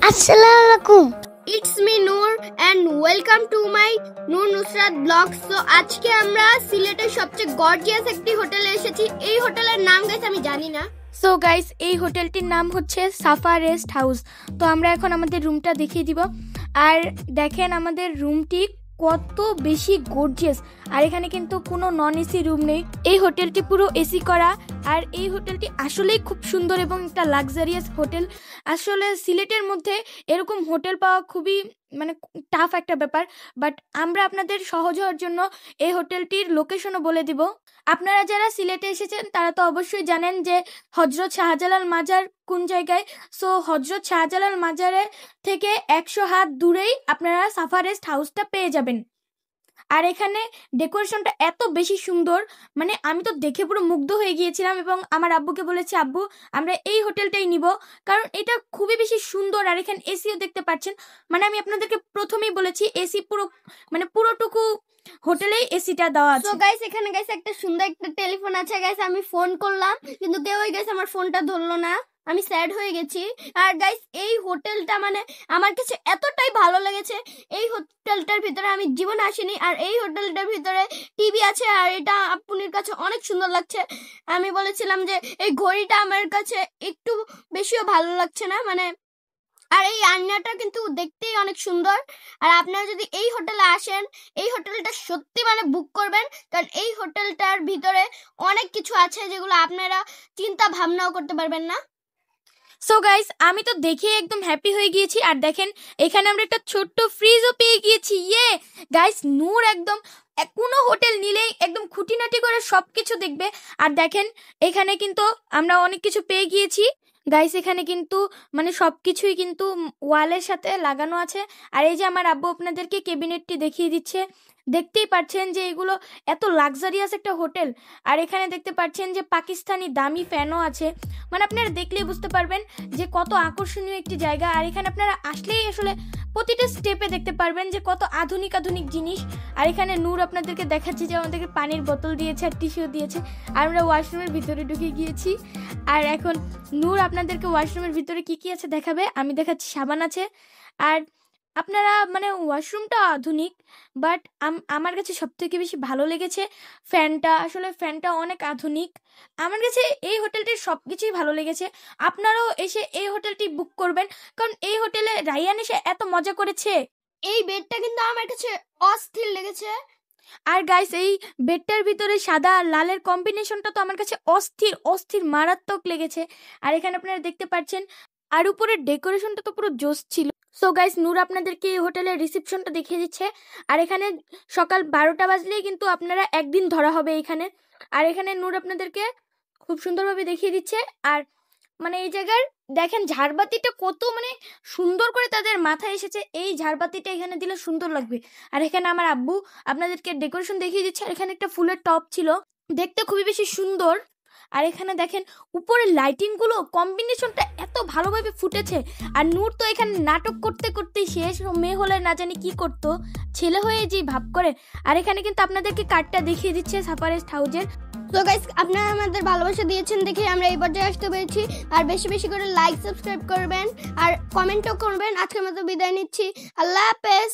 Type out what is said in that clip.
আসসালামু আলাইকুম। It's me Noor and welcome to my Noor Nusrat Vlog. So আজকে আমরা সিলেটের সবচেয়ে গর্জিয়াস একটি হোটেলে এসেছি। এই হোটেলের নাম গাইস আমি জানি না। সো গাইস, এই হোটেলটির নাম হচ্ছে সাফা রেস্ট হাউস। তো আমরা এখন আমাদের রুমটা দেখিয়ে দিব। আর দেখেন আমাদের রুমটি কত বেশি গর্জিয়াস। আর এখানে কিন্তু কোনো নন এসি রুম নেই, এই হোটেলটি পুরো এসি করা। আর এই হোটেলটি আসলেই খুব সুন্দর এবং একটা লাক্সারিয়াস হোটেল। আসলে সিলেটের মধ্যে এরকম হোটেল পাওয়া খুবই টাফ একটা ব্যাপার। বাট আমরা আপনাদের সহজ হওয়ার জন্য এই হোটেলটির লোকেশনও বলে দিব। আপনারা যারা সিলেটে এসেছেন তারা তো অবশ্যই জানেন যে হজরত শাহজালাল মাজার কোন জায়গায়। সো হজরত শাহজালাল মাজারের থেকে 100 হাত দূরেই আপনারা সাফা রেস্ট হাউসটা পেয়ে যাবেন। আর এখানে ডেকোরেশনটা এত বেশি সুন্দর, আমি তো দেখে পুরো মুগ্ধ হয়ে গিয়েছিলাম এবং আমার আব্বুকে বলেছি, আব্বু আমরা এই হোটেলটাই নিব, কারণ এটা খুবই বেশি সুন্দর। আর এখানে এসিও দেখতে পাচ্ছেন। আমি আপনাদেরকে প্রথমেই বলেছি এসি পুরো পুরোটুকু হোটেলেই এসিটা দেওয়া আছে। সো গাইস এখানে গাইস একটা সুন্দর একটা টেলিফোন আছে গাইস। আমি ফোন করলাম কিন্তু কেউই গাইস আমার ফোনটা ধরলো না। আমি স্যাড হয়ে গেছি। আর গাইস এই হোটেলটা আমার কাছে এতটাই ভালো লেগেছে। এই হোটেলটার ভিতরে আমি জীবনে আসিনি। আর এই হোটেলটার ভিতরে টিভি আছে আর এটা আপুনির কাছে অনেক সুন্দর লাগছে। আমি বলেছিলাম যে এই ঘড়িটা আমার কাছে একটু বেশিও ভালো লাগছে না আর এই আয়নাটা কিন্তু দেখতেই অনেক সুন্দর। আর আপনারা যদি এই হোটেলে আসেন, এই হোটেলটা সত্যি বুক করবেন, কারণ এই হোটেলটার ভিতরে অনেক কিছু আছে যেগুলো আপনারা চিন্তা ভাবনাও করতে পারবেন না। সো গাইস আমি তো দেখে একদম হ্যাপি হয়ে গিয়েছি। আর দেখেন এখানে আমরা একটা ছোট্ট ফ্রিজও পেয়ে গিয়েছি। গাইস নূর একদম কোনো হোটেল নিলেই একদম খুঁটিনাটি করে সবকিছু দেখবে। আর দেখেন এখানে কিন্তু আমরা অনেক কিছু পেয়ে গিয়েছি গাইস। এখানে কিন্তু সবকিছুই কিন্তু ওয়ালের সাথে লাগানো আছে। আর এই যে আমার আব্বু আপনাদেরকে ক্যাবিনেটটি দেখিয়ে দিচ্ছে, দেখতেই পাচ্ছেন যে এগুলো এত লাক্সারিয়াস একটা হোটেল। আর এখানে দেখতে পাচ্ছেন যে পাকিস্তানি দামি ফ্যানও আছে। আপনারা দেখলেই বুঝতে পারবেন যে কত আকর্ষণীয় একটি জায়গা। আর এখানে আপনারা আসলেই আসলে প্রতিটা স্টেপে দেখতে পারবেন যে কত আধুনিক আধুনিক জিনিস। আর এখানে নূর আপনাদেরকে দেখাচ্ছে যে আমাদেরকে পানির বোতল দিয়েছে আর টিস্যু দিয়েছে। আর আমরা ওয়াশরুমের ভিতরে ঢুকে গিয়েছি। আর এখন নূর আপনাদেরকে ওয়াশরুমের ভিতরে কি কি আছে দেখাবে। আমি দেখাচ্ছি সাবান আছে। আর আপনারা ওয়াশরুমটা আধুনিক, বাট আমার কাছে সব থেকে বেশি ভালো লেগেছে ফ্যানটা। আসলে ফ্যানটা অনেক আধুনিক। আমার কাছে এই হোটেলটির সব কিছুই ভালো লেগেছে। আপনারাও এসে এই হোটেলটি বুক করবেন, কারণ এই হোটেলে রাইয়ান এসে এত মজা করেছে। এই বেডটা কিন্তু আমার কাছে অস্থির লেগেছে। আর গাইস এই বেডটার ভিতরে সাদা আর লালের কম্বিনেশনটা তো আমার কাছে অস্থির অস্থির মারাত্মক লেগেছে। আর এখানে আপনারা দেখতে পাচ্ছেন আর উপরের ডেকোরেশনটা তো পুরো জোস ছিল। সো গাইস নূর আপনাদেরকে এই হোটেলের রিসেপশনটা দেখিয়ে দিচ্ছে। আর এখানে সকাল 12টা বাজলেই কিন্তু আপনারা একদিন ধরা হবে এখানে। আর এখানে নূর আপনাদেরকে খুব সুন্দরভাবে দেখিয়ে দিচ্ছে। আর এই জায়গার দেখেন ঝাড়বাতিটা কত সুন্দর করে তাদের মাথায় এসেছে। এই ঝাড়বাতিটা এখানে দিলে সুন্দর লাগবে। আর এখানে আমার আব্বু আপনাদেরকে ডেকোরেশন দেখিয়ে দিচ্ছে। আর এখানে একটা ফুলের টব ছিল, দেখতে খুবই বেশি সুন্দর। আর এখানে দেখেন উপরের লাইটিংগুলো কম্বিনেশনটা এত ভালোভাবে ফুটেছে। আর নূর তো এখানে নাটক করতে করতে শেষ, মেয়ে হলে না জানি কি করতো, ছেলে হয়ে যে ভাব করে। আর এখানে কিন্তু আপনাদেরকে কার্ডটা দেখিয়ে দিচ্ছে সাফা রেস্ট হাউসের। তো গাইস আপনারা আমাদের ভালোবাসা দিয়েছেন দেখে আমরা এই পর্যায়ে আসতে পেরেছি। আর বেশি বেশি করে লাইক সাবস্ক্রাইব করবেন আর কমেন্টও করবেন। আজকের মতো বিদায় নিচ্ছি। আল্লাহ হাফেজ।